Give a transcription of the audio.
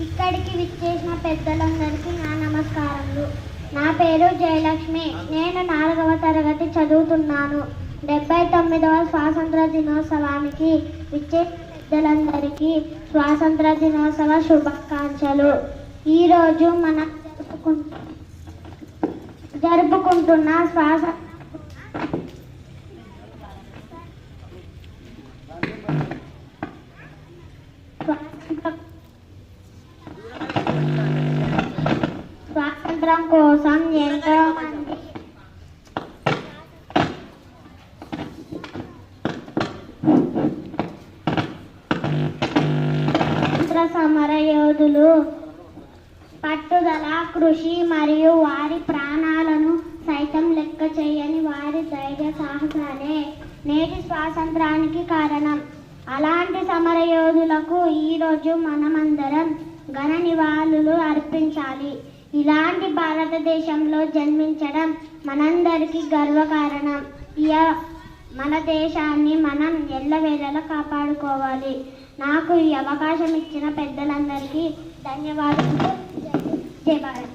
ఇక్కడికి విచ్చేసిన పెద్దలందరికీ నా నమస్కారములు. నా పేరు జయలక్ష్మి. నేను 4వ తరగతి చదువుతున్నాను. 79వ స్వాతంత్ర దినోత్సవానికి విచ్చేసిన పెద్దలందరికీ స్వాతంత్ర దినోత్సవ శుభాకాంక్షలు. ఈరోజు మనం జరుపుకుంటున్న స్వాతంత్ర స్వాతంత్రం కోసం ఎంతో మంది స్వాతంత్ర సమర యోధులు పట్టుదల, కృషి మరియు వారి ప్రాణాలను సైతం లెక్క చేయని వారి ధైర్య సాహసాలే నేటి స్వాతంత్రానికి కారణం. అలాంటి సమరయోధులకు ఈరోజు మనమందరం ఘన నివాళులు అర్పించాలి. ఇలాంటి భారతదేశంలో జన్మించడం మనందరికీ గర్వకారణం. మన దేశాన్ని మనం ఎల్లవేళలా కాపాడుకోవాలి. నాకు ఈ అవకాశం ఇచ్చిన పెద్దలందరికీ ధన్యవాదాలు. జై భారత్.